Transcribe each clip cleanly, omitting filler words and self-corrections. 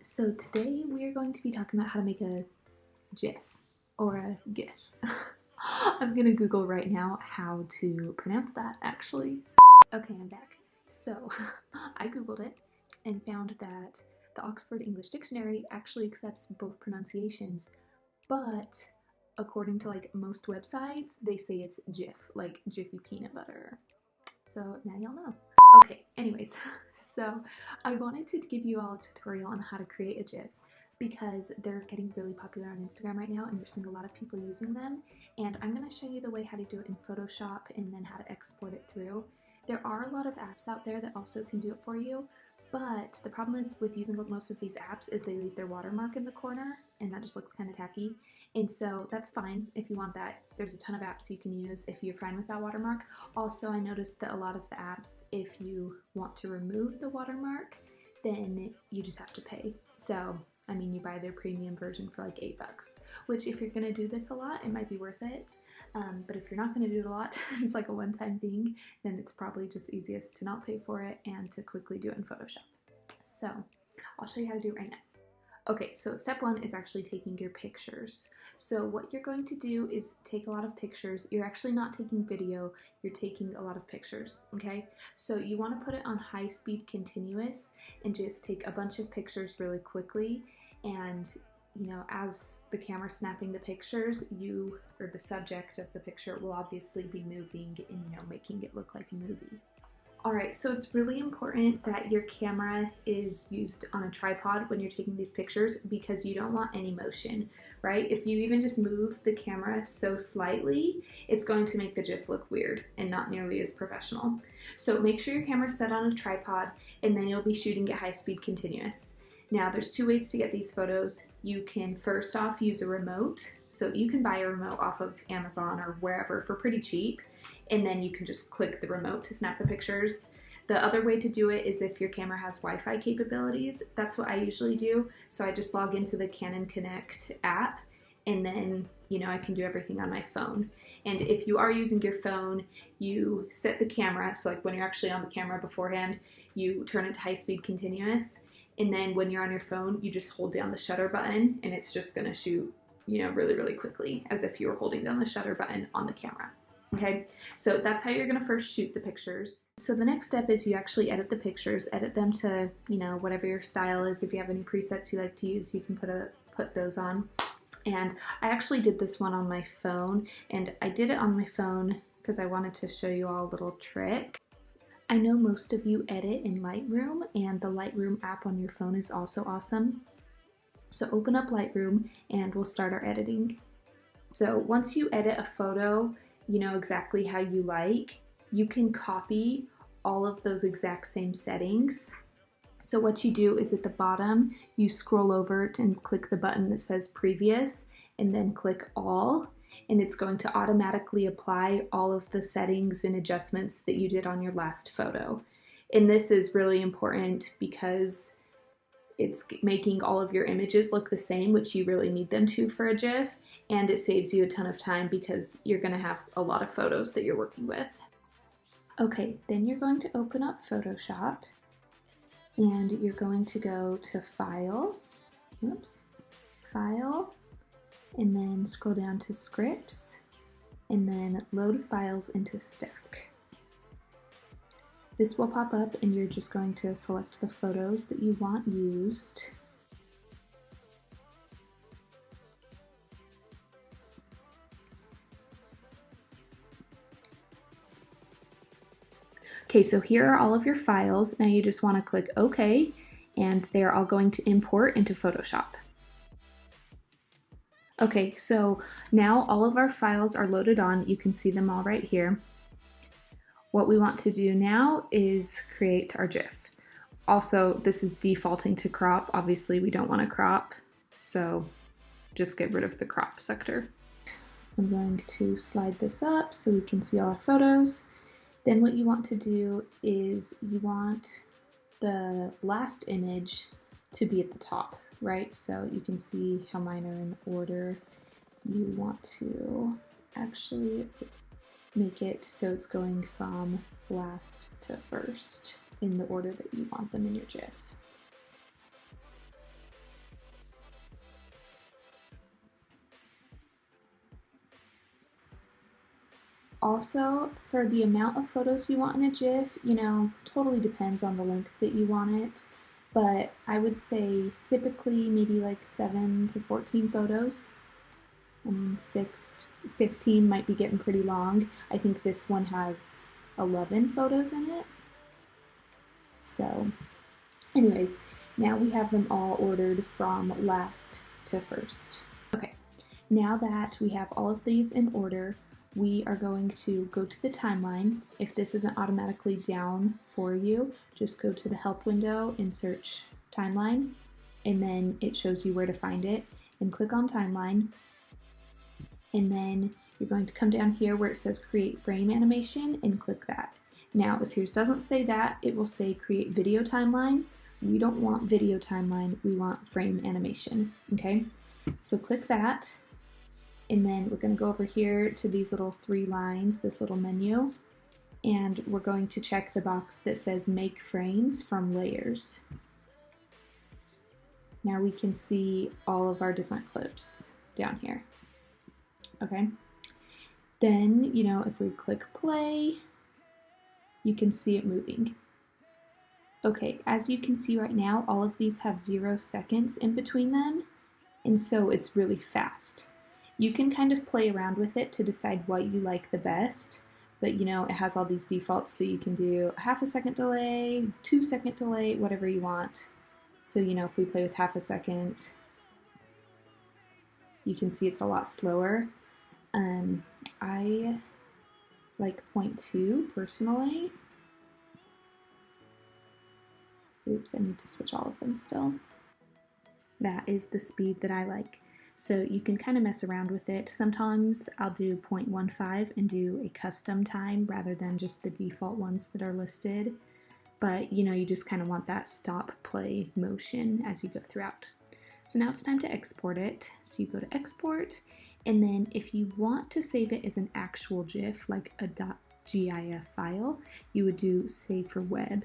So today we are going to be talking about how to make a GIF or a GIF. I'm gonna Google right now how to pronounce that actually. Okay, I'm back. So I Googled it and found that the Oxford English Dictionary actually accepts both pronunciations, but according to like most websites, they say it's GIF, like Jiffy peanut butter. So now y'all know. Okay, anyways, so I wanted to give you all a tutorial on how to create a GIF because they're getting really popular on Instagram right now and you're seeing a lot of people using them. And I'm going to show you the way how to do it in Photoshop and then how to export it through. There are a lot of apps out there that also can do it for you, but the problem is with using most of these apps is they leave their watermark in the corner and that just looks kind of tacky. And so that's fine if you want that. There's a ton of apps you can use if you're fine with that watermark. Also, I noticed that a lot of the apps, if you want to remove the watermark, then you just have to pay. So, I mean, you buy their premium version for like $8, which if you're gonna do this a lot, it might be worth it. But if you're not gonna do it a lot, it's like a one-time thing, then it's probably just easiest to not pay for it and to quickly do it in Photoshop. So, I'll show you how to do it right now. Okay, so step one is actually taking your pictures. So what you're going to do is take a lot of pictures. You're actually not taking video, you're taking a lot of pictures, okay? So you want to put it on high speed continuous and just take a bunch of pictures really quickly. And you know, as the camera's snapping the pictures, you, or the subject of the picture, will obviously be moving and, you know, making it look like a movie. Alright, so it's really important that your camera is used on a tripod when you're taking these pictures because you don't want any motion, right? If you even just move the camera so slightly, it's going to make the GIF look weird and not nearly as professional. So make sure your camera's set on a tripod and then you'll be shooting at high speed continuous. Now there's two ways to get these photos. You can first off use a remote. So you can buy a remote off of Amazon or wherever for pretty cheap, and then you can just click the remote to snap the pictures. The other way to do it is if your camera has Wi-Fi capabilities. That's what I usually do. So I just log into the Canon Connect app and then, you know, I can do everything on my phone. And if you are using your phone, you set the camera, so like when you're actually on the camera beforehand, you turn it to high speed continuous. And then when you're on your phone, you just hold down the shutter button and it's just gonna shoot, you know, really, really quickly as if you were holding down the shutter button on the camera. Okay, so that's how you're gonna first shoot the pictures. So the next step is you actually edit the pictures, edit them to, you know, whatever your style is. If you have any presets you like to use, you can put those on. And I actually did this one on my phone, and I did it on my phone because I wanted to show you all a little trick. I know most of you edit in Lightroom, and the Lightroom app on your phone is also awesome. So open up Lightroom and we'll start our editing. So once you edit a photo, you know exactly how you like, you can copy all of those exact same settings. So what you do is at the bottom, you scroll over and click the button that says previous and then click all, and it's going to automatically apply all of the settings and adjustments that you did on your last photo. And this is really important because it's making all of your images look the same, which you really need them to for a GIF, and it saves you a ton of time because you're going to have a lot of photos that you're working with. Okay, then you're going to open up Photoshop and you're going to go to File, File, and then scroll down to Scripts, and then Load Files into Stack. This will pop up and you're just going to select the photos that you want used. Okay, so here are all of your files. Now you just want to click OK, and they're all going to import into Photoshop. Okay, so now all of our files are loaded on. You can see them all right here. What we want to do now is create our GIF. Also, this is defaulting to crop. Obviously, we don't want to crop, so just get rid of the crop sector. I'm going to slide this up so we can see all our photos. Then what you want to do is you want the last image to be at the top, right? So you can see how mine are in order. You want to actually make it so it's going from last to first in the order that you want them in your GIF. Also, for the amount of photos you want in a GIF, you know, totally depends on the length that you want it, but I would say typically maybe like 7 to 14 photos. I mean, 6 to 15 might be getting pretty long. I think this one has 11 photos in it. So, anyways, now we have them all ordered from last to first. Okay, now that we have all of these in order, we are going to go to the timeline. If this isn't automatically down for you, just go to the help window and search timeline, and then it shows you where to find it, and click on timeline. And then you're going to come down here where it says create frame animation and click that. Now, if yours doesn't say that, it will say create video timeline. We don't want video timeline, we want frame animation, okay? So click that, and then we're gonna go over here to these little 3 lines, this little menu, and we're going to check the box that says make frames from layers. Now we can see all of our different clips down here. Okay, then, you know, if we click play, you can see it moving. Okay, as you can see right now, all of these have 0 seconds in between them, and so it's really fast. You can kind of play around with it to decide what you like the best, but you know, it has all these defaults, so you can do a ½ second delay, 2-second delay, whatever you want. So, you know, if we play with ½ second, you can see it's a lot slower. I like 0.2 personally. Oops, I need to switch all of them still. That is the speed that I like. So you can kind of mess around with it. Sometimes I'll do 0.15 and do a custom time rather than just the default ones that are listed. But you know, you just kind of want that stop play motion as you go throughout. So now it's time to export it. So you go to export, and then if you want to save it as an actual GIF, like a .gif file, you would do save for web.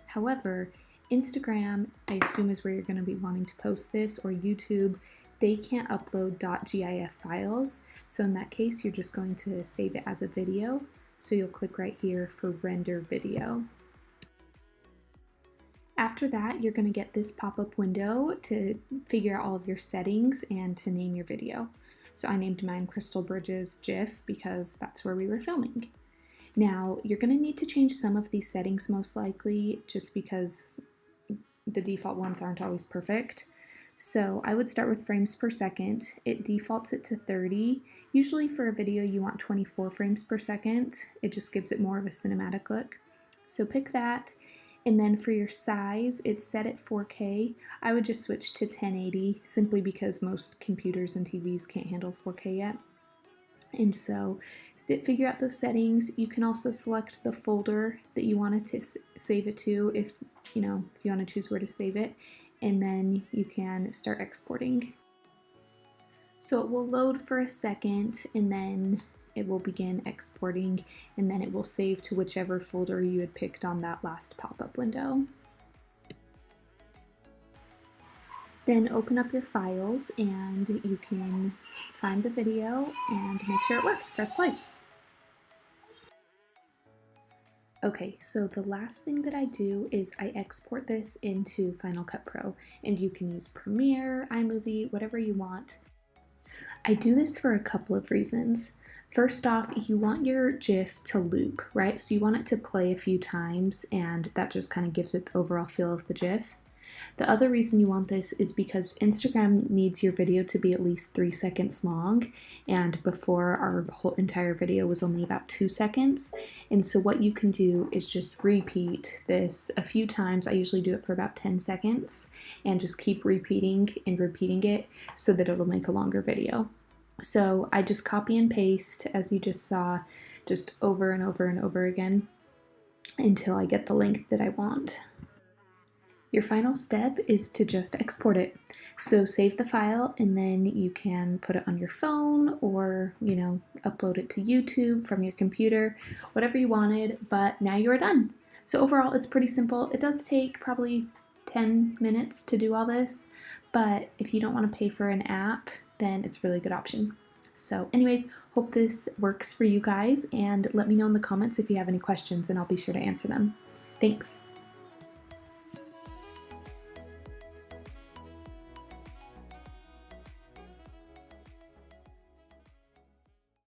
However, Instagram, I assume, is where you're going to be wanting to post this, or YouTube, they can't upload .gif files. So in that case, you're just going to save it as a video. So you'll click right here for render video. After that, you're going to get this pop-up window to figure out all of your settings and to name your video. So I named mine Crystal Bridges GIF because that's where we were filming. Now, you're going to need to change some of these settings most likely, just because the default ones aren't always perfect. So I would start with frames per second. It defaults it to 30. Usually for a video you want 24 frames per second. It just gives it more of a cinematic look. So pick that. And then for your size, it's set at 4K. I would just switch to 1080 simply because most computers and TVs can't handle 4K yet. And so figure out those settings. You can also select the folder that you wanted to save it to if you want to choose where to save it, and then you can start exporting. So it will load for a second, and then it will begin exporting, and then it will save to whichever folder you had picked on that last pop-up window. Then open up your files and you can find the video and make sure it works. Press play. Okay, so the last thing that I do is I export this into Final Cut Pro, and you can use Premiere, iMovie, whatever you want. I do this for a couple of reasons. First off, you want your GIF to loop, right? So you want it to play a few times, and that just kind of gives it the overall feel of the GIF. The other reason you want this is because Instagram needs your video to be at least 3 seconds long, and before our whole entire video was only about 2 seconds. And so what you can do is just repeat this a few times. I usually do it for about 10 seconds and just keep repeating and repeating it so that it'll make a longer video. So I just copy and paste, as you just saw, just over and over and over again until I get the length that I want. Your final step is to just export it. So save the file, and then you can put it on your phone or, upload it to YouTube from your computer, whatever you wanted, but now you're done. So overall, it's pretty simple. It does take probably 10 minutes to do all this, but if you don't want to pay for an app, then it's a really good option. So anyways, hope this works for you guys, and let me know in the comments if you have any questions and I'll be sure to answer them. Thanks.